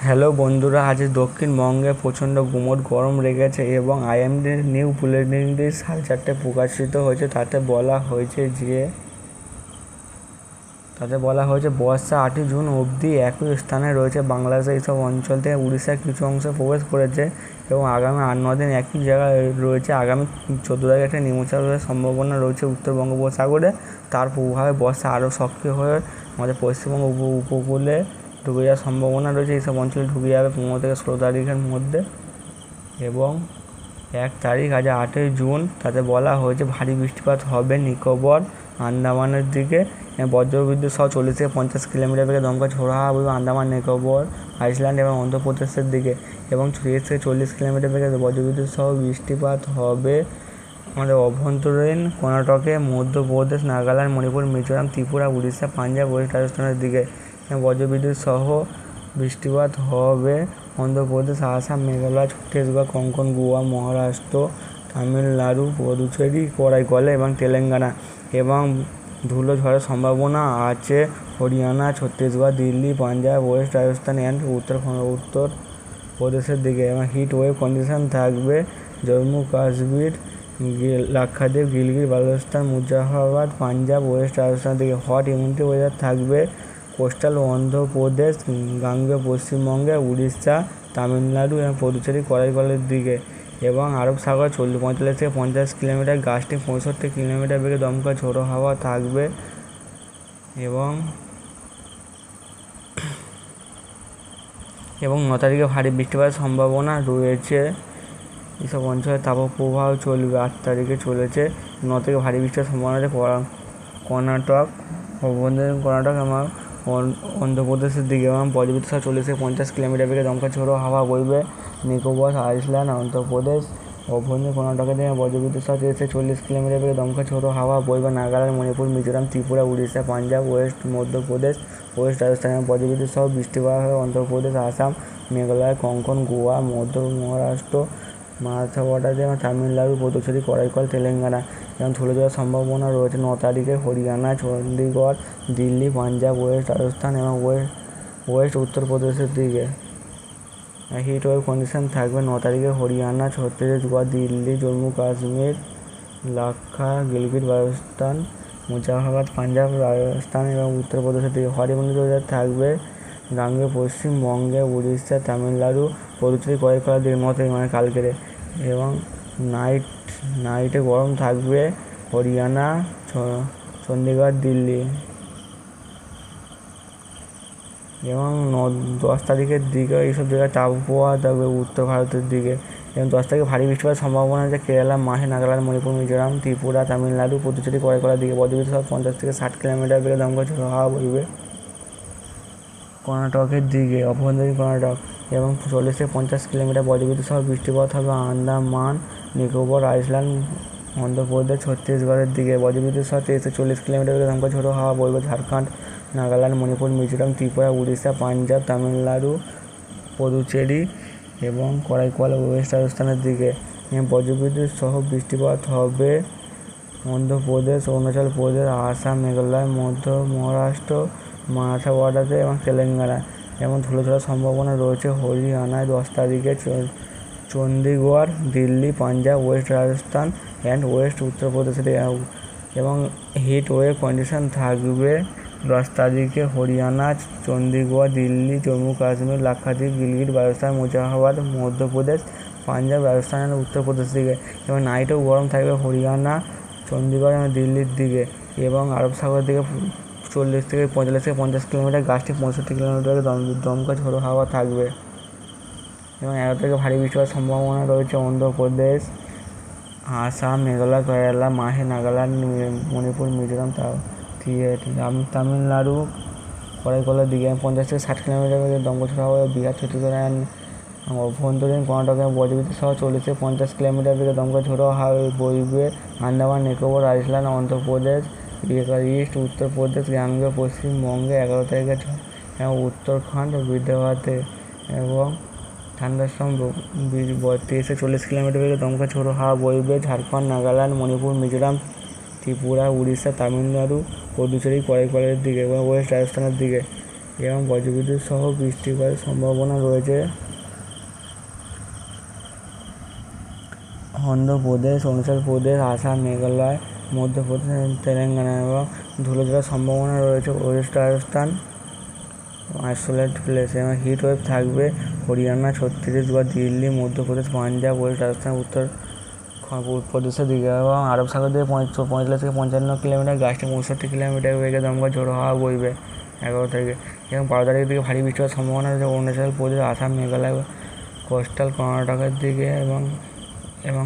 Hello বন্ধুরা, আজ দক্ষিণবঙ্গে প্রচণ্ড গুমোট গরম লেগেছে এবং আইএমডির নিউ বুলেটিনটি 4:30টায় প্রকাশিত হয়েছে। তাতে বলা হয়েছে বর্ষা 8 জুন অবধি একই স্থানে রয়েছে বাংলাদেশের এইসব অঞ্চল থেকে উড়িষ্যার কিছু অংশে প্রবেশ করেছে এবং আগামী 8-9 দিন একই জায়গায় রয়েছে। আগামী 14 তারিখে একটা নিম্নচাপের সম্ভাবনা রয়েছে উত্তর বঙ্গোপসাগরে। তার প্রভাবে বর্ষা আরও সক্রিয় হয়ে আমাদের পশ্চিমবঙ্গ উপকূলে ঢুকে যাওয়ার সম্ভাবনা রয়েছে। এইসব অঞ্চলে ঢুকে যাবে 15 থেকে 16 তারিখের মধ্যে। এবং 1 তারিখ আজ 8 জুন, তাতে বলা হয়েছে ভারী বৃষ্টিপাত হবে নিকোবর আন্দামানের দিকে। বজ্রবিদ্যুৎ সহ 40 থেকে 50 কিলোমিটার বেগে দমকা ঝোড়ো হাওয়া বইবে আন্দামান নিকোবর আইসল্যান্ড এবং অন্ধ্রপ্রদেশের দিকে এবং 30 থেকে 40 কিলোমিটার বেগে বজ্রবিদ্যুৎ সহ বৃষ্টিপাত হবে আমাদের অভ্যন্তরীণ কর্ণাটকে, মধ্যপ্রদেশ, নাগাল্যান্ড, মণিপুর, মিজোরাম, ত্রিপুরা, উড়িষ্যা, পাঞ্জাব, ওয়েস্ট রাজস্থানের দিকে। বজ্রবিদ্যুৎ সহ বৃষ্টিপাত হবে অন্ধ্রপ্রদেশ, আসাম, মেঘালয়, ছত্তিশগড়, কোঙ্কন, গোয়া, মহারাষ্ট্র, তামিলনাড়ু, পুদুচেরি, করাইকল এবং তেলেঙ্গানা। এবং ধুলো ঝড়ের সম্ভাবনা আছে হরিয়ানা, ছত্তিশগড়, দিল্লি, পাঞ্জাব, ওয়েস্ট রাজস্থান অ্যান্ড উত্তর প্রদেশের দিকে। এবং হিট ওয়েভ কন্ডিশন থাকবে জম্মু কাশ্মীর, লাক্ষাদ্বীপ, গিলগিট বালতিস্তান, মুজাফরবাদ, পাঞ্জাব, ওয়েস্ট রাজস্থানের দিকে। হট হিউমিডিটি ওয়েদার থাকবে কোস্টাল অন্ধ্রপ্রদেশ, গাঙ্গেয় পশ্চিমবঙ্গে, উড়িষ্যা, তামিলনাড়ু এবং পুদুচেরি, করাইকলের দিকে। এবং আরব সাগর 45 থেকে 50 কিলোমিটার, গাছটি 65 কিলোমিটার বেগে দমকা ঝোড়ো হাওয়া থাকবে। এবং 9 তারিখে ভারী বৃষ্টিপাতের সম্ভাবনা রয়েছে। এইসব অঞ্চলে তাপপ্রবাহ চলবে। 8 তারিখে চলেছে 9 থেকে ভারী বৃষ্টির সম্ভাবনা আছে কর্ণাটক, অভ্যন্তরীণ কর্ণাটক এবং অন্ধ্রপ্রদেশের দিকে। এবং বজ্রবিদ্যুৎ সহ 40 থেকে 50 কিলোমিটার বেগে দমকা ঝোড়ো হাওয়া বইবে নিকোবর আইসল্যান্ড, অন্ধ্রপ্রদেশ, অভ্যন্তরীণ কর্ণাটকের দিকে। বজ্রবিদ্যুৎ সহ 30 থেকে 40 কিলোমিটার বেগে দমকা ঝোড়ো হাওয়া বইবে নাগাল্যান্ড, মণিপুর, মিজোরাম, ত্রিপুরা, উড়িষ্যা, পাঞ্জাব, মধ্যপ্রদেশ, ওয়েস্ট রাজস্থান এবং বজ্রবিদ্যুৎ সহ বৃষ্টিপাত হবে অন্ধ্রপ্রদেশ, আসাম, মেঘালয়, কোঙ্কন, গোয়া, মহারাষ্ট্র, মারাঠওয়াড়া এবং তামিলনাড়ু, পুদুচেরি, করাইকল, তেলেঙ্গানা। এবং ধুলো ঝড়ের সম্ভাবনা রয়েছে 9 তারিখে হরিয়ানা, চণ্ডীগড়, দিল্লি, পাঞ্জাব, ওয়েস্ট রাজস্থান এবং ওয়েস্ট উত্তরপ্রদেশের দিকে। হিট ওয়েভ কন্ডিশন থাকবে 9 তারিখে হরিয়ানা, ছত্তিশগড়, দিল্লি, জম্মু কাশ্মীর, লাক্ষা, গিলগিট বালতিস্তান, মুজাফরবাদ, পাঞ্জাব, রাজস্থান এবং উত্তরপ্রদেশের দিকে। হট হিউমিডিটি ওয়েদার থাকবে গাঙ্গেয় পশ্চিমবঙ্গে, উড়িষ্যা, তামিলনাড়ু, পুদুচেরি, করাইকলের দিকে 9 তারিখ মানে কালকেরে। এবং নাইটে গরম থাকবে হরিয়ানা, চণ্ডীগড়, দিল্লি। এবং 10 তারিখের দিকে এইসব জায়গায় তাপপ্রবাহ থাকবে উত্তর ভারতের দিকে। এবং 10 তারিখে ভারী বৃষ্টিপাতের সম্ভাবনা আছে কেরালা, মাহে, নাগাল্যান্ড, মণিপুর, মিজোরাম, ত্রিপুরা, তামিলনাড়ু, পুদুচেরি, করাইকলের দিকে। বজ্রবিদ্যুৎ সহ 50 থেকে 60 কিলোমিটার বেগে দমকা ঝোড়ো হাওয়া বইবে কর্ণাটকের দিকে, অভ্যন্তরীণ কর্ণাটক। এবং 40 থেকে 50 কিলোমিটার বজ্রবিদ্যুৎ সহ বৃষ্টিপাত হবে আন্দামান, নিকোবর, আইসল্যান্ড, অন্ধ্রপ্রদেশ, ছত্তিশগড়ের দিকে। বজ্রবিদ্যুৎ সহ 30 থেকে 40 কিলোমিটার বেগে দমকা ঝোড়ো হাওয়া বইবে ঝাড়খণ্ড, নাগাল্যান্ড, মণিপুর, মিজোরাম, ত্রিপুরা, উড়িষ্যা, পাঞ্জাব, তামিলনাড়ু, পুদুচেরি এবং করাইকল, ওয়েস্ট রাজস্থানের দিকে। বজ্রবিদ্যুৎ সহ বৃষ্টিপাত হবে অন্ধ্রপ্রদেশ, অরুণাচল প্রদেশ, আসাম, মেঘালয়, মহারাষ্ট্র, মারাঠওয়াড়াতে এবং তেলেঙ্গানা। এবং ধুলো ঝড়ের সম্ভাবনা রয়েছে হরিয়ানায় 10 তারিখে, Chandigarh, Delhi, Punjab, West Rajasthan and West উত্তরপ্রদেশের। এবং হিট ওয়েভ কন্ডিশন থাকবে 10 তারিখে হরিয়ানা, চণ্ডীগড়, দিল্লি, জম্মু কাশ্মীর, লাক্ষাদ্বীপ, গিলগিট বালতিস্তান, মুজাফরবাদ, মধ্যপ্রদেশ, পাঞ্জাব, রাজস্থান এবং উত্তরপ্রদেশ দিকে। এবং নাইটেও গরম থাকবে হরিয়ানা, চণ্ডীগড় এবং দিল্লির দিকে। এবং আরব সাগরের দিকে 40 থেকে 50 কিলোমিটার, গাছটি 65 কিলোমিটার দমকা ঝোড়ো হাওয়া থাকবে। এবং 11 তারিখে ভারী বৃষ্টিপাতের সম্ভাবনা রয়েছে অন্ধ্রপ্রদেশ, আসাম, মেঘালয়, কেরালা, মাহে, নাগাল্যান্ড, মণিপুর, মিজোরাম, তামিলনাড়ু, করাইকলের দিকে। 50 থেকে 60 কিলোমিটার বেগে দমকা ঝোড়ো হাওয়া বিহার, ছত্তিশগড় অভ্যন্তরীণ কর্ণাটকে। বজ্রবিদ্যুৎ সহ 40 থেকে 50 কিলোমিটার বেগে দমকা ঝোড়ো হাওয়া বইবে আন্দামান, নিকোবর, আইসল্যান্ড, অন্ধ্রপ্রদেশ, ইস্ট উত্তরপ্রদেশ, গাঙ্গেয় পশ্চিমবঙ্গে। 11 তারিখে এবং উত্তরাখণ্ড, বিদর্ভতে। এবং ঠান্ডার সময় 30 থেকে 40 কিলোমিটার বেগে দমকা ঝোড়ো হাওয়া বইবে ঝাড়খণ্ড, নাগাল্যান্ড, মণিপুর, মিজোরাম, ত্রিপুরা, উড়িষ্যা, তামিলনাড়ু, পুদুচেরি, করাইকলের দিকে এবং ওয়েস্ট রাজস্থানের দিকে। এবং বজ্রবিদ্যুৎ সহ বৃষ্টিপাতের সম্ভাবনা রয়েছে। অন্ধ্রপ্রদেশ, অরুণাচল প্রদেশ, আসাম, মেঘালয়, মধ্যপ্রদেশ, তেলেঙ্গানা এবং ধুলোঝড়ের সম্ভাবনা রয়েছে। ওয়েস্ট রাজস্থান আইসোলেট প্লেস এবং হিট ওয়েভ থাকবে হরিয়ানা, ছত্তিশগড়, দিল্লি, মধ্যপ্রদেশ, পাঞ্জাব, ওয়েস্ট রাজস্থান, উত্তর প্রদেশের দিকে এবং আরব সাগর দিয়ে 45 থেকে 55 কিলোমিটার, গাছটি 65 কিলোমিটার বেগে দমকা ঝোড়ো হাওয়া বইবে 11 তারিখে। এবং 12 তারিখের দিকে ভারী বৃষ্টি হওয়ার সম্ভাবনা রয়েছে অরুণাচল প্রদেশ, আসাম, মেঘালয়, কোস্টাল কর্ণাটকের দিকে এবং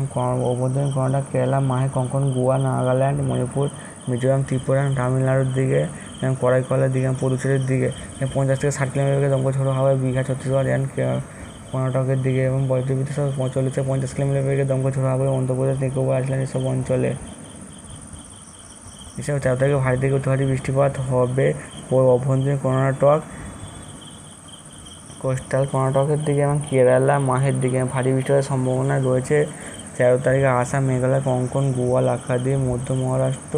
অভ্যন্তরীণ কর্ণাটক, কেরালা, মাহে, কোঙ্কণ, গোয়া, নাগাল্যান্ড, মণিপুর, মিজোরাম, ত্রিপুরা, তামিলনাড়ুর দিকে এবং করাইকলের দিকে, পুদুচেরির দিকে 50 থেকে 60 কিলোমিটার বেগে দমকা ঝোড়ো হাওয়া বিহার, ছত্তিশগড় এবং কর্ণাটকের দিকে এবং বজ্রবিদ্যুৎ সহ 40 থেকে 50 কিলোমিটার বেগে দমকা ঝোড়ো হাওয়া অন্ধ্রপ্রদেশ, নিকোবর আইল্যান্ড এসব অঞ্চলে। এছাড়াও 13 তারিখে ভারী থেকে অতি ভারী বৃষ্টিপাত হবে অভ্যন্তরীণ কর্ণাটক, কোস্টাল কর্ণাটকের দিকে এবং কেরালা, মাহের দিকে ভারী বৃষ্টিপাতের সম্ভাবনা রয়েছে। 13 তারিখে আসাম, মেঘালয়, কোঙ্কণ, গোয়া, লাক্ষাদ্বীপ, মধ্য মহারাষ্ট্র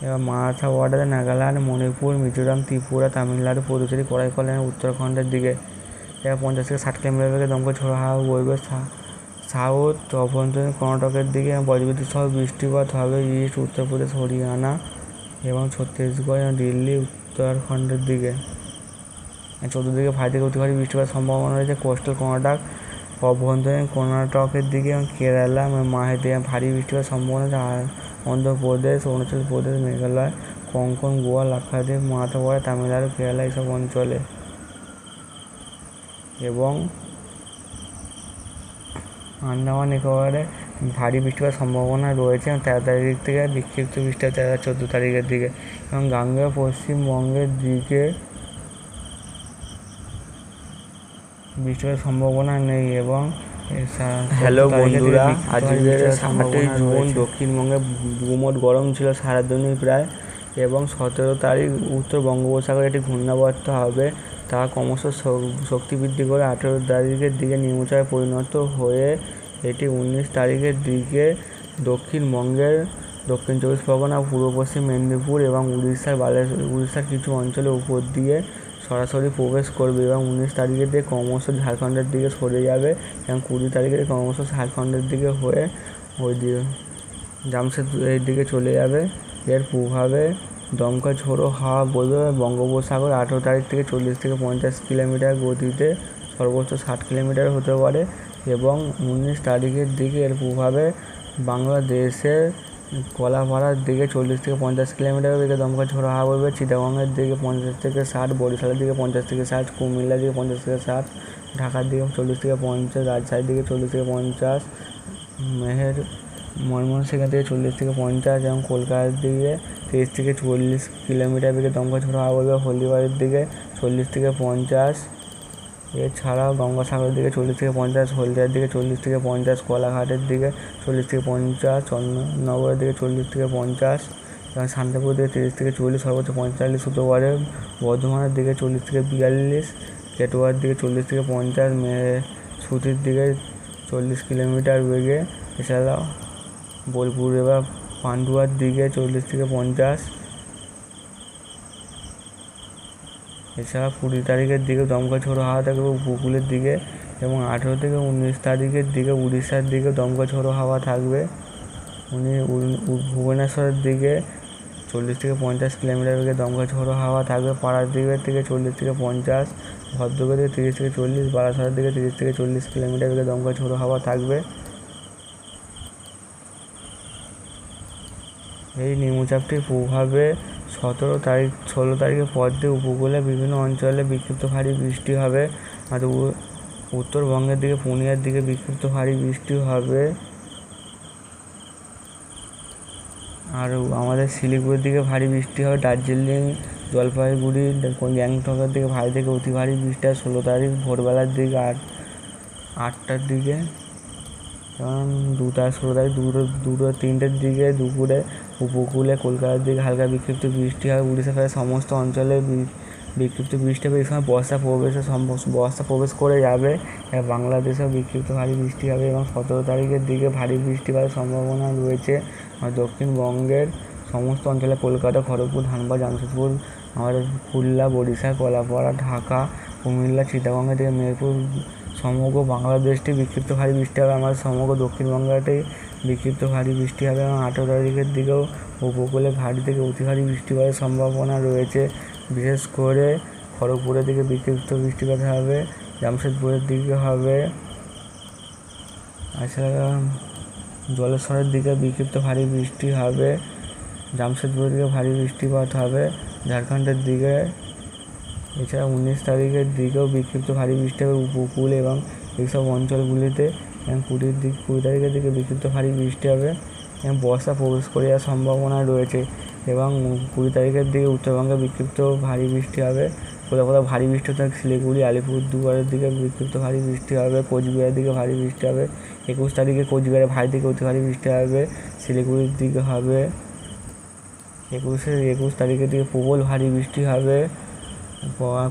এবং মারাঠা বর্ডারে, নাগাল্যান্ড, মণিপুর, মিজোরাম, ত্রিপুরা, তামিলনাড়ু, পুদুচেরি, করাইকল এবং উত্তরাখণ্ডের দিকে এবং 50 থেকে 60 কিলোমিটার বেগে দমকা ঝোড়ো হাওয়া বইবে সাউথ অভ্যন্তরীণ কর্ণাটকের দিকে এবং বজ্রবিদ্যুৎ সহ বৃষ্টিপাত হবে ইস্ট উত্তরপ্রদেশ, হরিয়ানা এবং ছত্তিশগড় এবং দিল্লি, উত্তরাখণ্ডের দিকে। 14 দিকে ভারী থেকে অতি ভারী বৃষ্টিপাতের সম্ভাবনা রয়েছে কোস্টাল কর্ণাটক, অভ্যন্তরীণ কর্ণাটকের দিকে এবং কেরালা এবং মাহের দিকে ভারী বৃষ্টিপাতের সম্ভাবনা রয়েছে অন্ধ্রপ্রদেশ, অরুণাচল প্রদেশ, মেঘালয়, কোঙ্কণ, গোয়া, লাক্ষাদ্বীপ, মারাঠা বর্ডার, তামিলনাড়ু, কেরালা এইসব অঞ্চলে। এবং আন্দামান নিকোবরে ভারী বৃষ্টিপাতের সম্ভাবনা রয়েছে 13 তারিখ থেকে বিক্ষিপ্ত বৃষ্টিপাত 14 তারিখের দিকে এবং গাঙ্গেয় পশ্চিমবঙ্গের দিকে বৃষ্টিপাতের সম্ভাবনা নেই। এবং হ্যালো বন্ধুরা, আজকের 7 জুন দক্ষিণবঙ্গে গুমোট গরম ছিল সারাদিনই প্রায়। এবং 17 তারিখ উত্তর বঙ্গোপসাগরে একটি ঘূর্ণাবর্ত হবে, তা ক্রমশ শক্তি বৃদ্ধি করে 18 তারিখের দিকে নিম্নচাপে পরিণত হয়ে এটি 19 তারিখের দিকে দক্ষিণবঙ্গের দক্ষিণ 24 পরগনা, পূর্ব পশ্চিম মেদিনীপুর এবং উড়িষ্যার কিছু অঞ্চলের উপর দিয়ে সরাসরি প্রবেশ করবে এবং 19 তারিখের দিকে ক্রমশ ঝাড়খণ্ডের দিকে সরে যাবে এবং 20 তারিখে ক্রমশ ঝাড়খণ্ডের দিকে হয়ে ওই দিকে জামশেদপুরের দিকে চলে যাবে। এর প্রভাবে দমকা ঝোড়ো হাওয়া বইবে বঙ্গোপসাগর 18 তারিখ থেকে 40 থেকে 50 কিলোমিটার গতিতে, সর্বোচ্চ 60 কিলোমিটার হতে পারে। এবং 19 তারিখের দিকে এর প্রভাবে বাংলাদেশের কলাপাড়ার দিকে 40 থেকে 50 কিলোমিটার বেগে দমকা ঝোড়ো হাওয়া বইবে, চিটাগংয়ের দিকে 50 থেকে 60, বরিশালের দিকে 50 থেকে 60, কুমিল্লার দিকে 50 থেকে 60, ঢাকার দিকে 40 থেকে 50, রাজশাহীর দিকে 40 থেকে 50, ময়মনসিংহের দিকে 40 থেকে 50 এবং কলকাতার দিকে 30 থেকে 40 কিলোমিটার বেগে দমকা ঝোড়ো হাওয়া বইবে, হলদিবাড়ির দিকে 40 থেকে 50। এছাড়াও গঙ্গাসাগরের দিকে 40 থেকে 50, হলদিয়ার দিকে 40 থেকে 50, কোলাঘাটের দিকে 40 থেকে 50, চন্দননগরের দিকে 40 থেকে 50 এবং শান্তিপুরের দিকে 30 থেকে 40, সর্বোচ্চ 45 হতে পারে। বর্ধমানের দিকে 40 থেকে 42, কেটুয়ার দিকে 40 থেকে 50, সুতির দিকে 40 কিলোমিটার বেগে। এছাড়াও বোলপুর এবং পান্ডুয়ার দিকে 40 থেকে 50। এছাড়া 20 তারিখের দিকে দমকা ঝোড়ো হাওয়া থাকবে উপকূলের দিকে এবং 18 থেকে 19 তারিখের দিকে উড়িষ্যার দিকে দমকা ঝোড়ো হাওয়া থাকবে। ভুবনেশ্বরের দিকে 40 থেকে 50 কিলোমিটার বেগে দমকা ঝোড়ো হাওয়া থাকবে, পাড়াদ্বীপের দিকে 40 থেকে 50, ভদ্রকের দিকে 30 থেকে 40, বারাসাতের দিকে 30 থেকে 40 কিলোমিটার বেগে দমকা ঝোড়ো হাওয়া থাকবে। এই নিম্নচাপটির প্রভাবে 16 তারিখের পর দিয়ে উপকূলে বিভিন্ন অঞ্চলে বিক্ষিপ্ত ভারী বৃষ্টি হবে। আর উত্তরবঙ্গের দিকে পুরুলিয়ার দিকে বিক্ষিপ্ত ভারী বৃষ্টি হবে। আর আমাদের শিলিগুড়ির দিকে ভারী বৃষ্টি হবে, দার্জিলিং, জলপাইগুড়ি, গ্যাংটকের দিকে ভারী থেকে অতি ভারী বৃষ্টি হয় 16 তারিখ ভোরবেলার দিকে 8টার দিকে এবং 16 তারিখ 2-3টের দিকে দুপুরে উপকূলে কলকাতার দিকে হালকা বিক্ষিপ্ত বৃষ্টি হয়। উড়িষ্যা প্রায় সমস্ত অঞ্চলে বিক্ষিপ্ত বৃষ্টি হবে। এই সময় বর্ষা প্রবেশ করে যাবে, বাংলাদেশেও বিক্ষিপ্ত ভারী বৃষ্টি হবে এবং 17 তারিখের দিকে ভারী বৃষ্টিপাতের সম্ভাবনা রয়েছে। দক্ষিণবঙ্গের সমস্ত অঞ্চলে কলকাতা, খড়গপুর, ধানবাদ, জামশেদপুর, আমাদের খুলনা, বরিশাল, কলাপাড়া, ঢাকা, কুমিল্লা, চিটাগং থেকে মেহেরপুর সমগ্র বাংলাদেশটি বিক্ষিপ্ত ভারী বৃষ্টি হবে। আমাদের সমগ্র দক্ষিণবঙ্গতেই বিক্ষিপ্ত ভারী বৃষ্টি হবে এবং 18 তারিখের দিকেও উপকূলে ভারী থেকে অতি ভারী বৃষ্টিপাতের সম্ভাবনা রয়েছে। বিশেষ করে খড়গপুরের দিকে বিক্ষিপ্ত বৃষ্টিপাত হবে, জামশেদপুরের দিকে হবে, এছাড়া জলেশ্বরের দিকে বিক্ষিপ্ত ভারী বৃষ্টি হবে, জামশেদপুরের দিকে ভারী বৃষ্টিপাত হবে, ঝাড়খণ্ডের দিকে। এছাড়া 19 তারিখের দিকেও বিক্ষিপ্ত ভারী বৃষ্টি হবে উপকূল এবং এইসব অঞ্চলগুলিতে। এবং 20 তারিখের দিকে বিক্ষিপ্ত ভারী বৃষ্টি হবে এবং বর্ষা প্রবেশ করে যাওয়ার সম্ভাবনা রয়েছে। এবং 20 তারিখের দিকে উত্তরবঙ্গে বিক্ষিপ্ত ভারী বৃষ্টি হবে, কোথাও কোথাও ভারী বৃষ্টি হতে শিলিগুড়ি, আলিপুরদুয়ারের দিকে বিক্ষিপ্ত ভারী বৃষ্টি হবে, কোচবিহারের দিকে ভারী বৃষ্টি হবে। 21 তারিখে কোচবিহারে ভারী থেকে অতি ভারী বৃষ্টি হবে, শিলিগুড়ির দিকে হবে। 21 তারিখের দিকে প্রবল ভারী বৃষ্টি হবে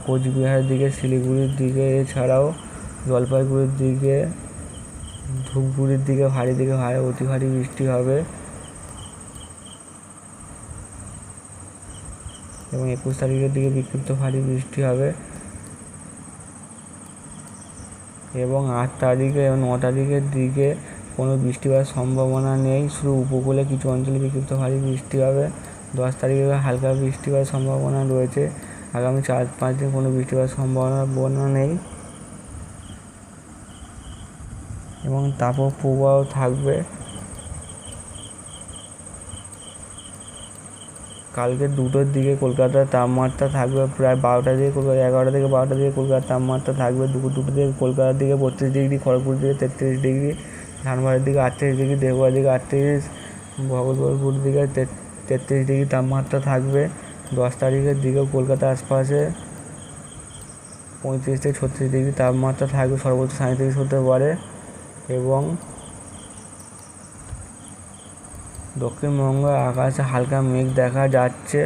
কোচবিহারের দিকে, শিলিগুড়ির দিকে, এছাড়াও জলপাইগুড়ির দিকে, ধূপগুড়ির দিকে ভারী থেকে অতি ভারী বৃষ্টি হবে। এবং 21 তারিখের দিকে বিক্ষিপ্ত ভারী বৃষ্টি হবে। এবং 8 তারিখে এবং 9 তারিখের দিকে কোনো বৃষ্টিপাতের সম্ভাবনা নেই, শুধু উপকূলে কিছু অঞ্চলে বিক্ষিপ্ত ভারী বৃষ্টি হবে। 10 তারিখে হালকা বৃষ্টিপাতের সম্ভাবনা রয়েছে। আগামী 4-5 দিন কোনো বৃষ্টিপাতের সম্ভাবনা নেই এবং তাপপ্রবাহ থাকবে। কালকে 2টোর দিকে কলকাতার তাপমাত্রা থাকবে প্রায় 12টা দিকে, কলকাতা 11টা থেকে 12টা দিকে কলকাতার তাপমাত্রা থাকবে। দুপুর 2টো থেকে কলকাতার দিকে 32 ডিগ্রি, খড়গপুর দিকে 33 ডিগ্রি, ধানবাদের দিকে 38 ডিগ্রি, দেওঘরের দিকে 38, ভগৎপুর দিকে 33 ডিগ্রি তাপমাত্রা থাকবে। 10 তারিখের দিকেও কলকাতার আশপাশে 35 থেকে 36 ডিগ্রি তাপমাত্রা থাকবে, সর্বোচ্চ 37 হতে পারে। এবং দক্ষিণবঙ্গের আকাশে হালকা মেঘ দেখা যাচ্ছে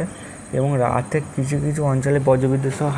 এবং রাতে কিছু কিছু অঞ্চলে বজ্রবিদ্যুৎ সহ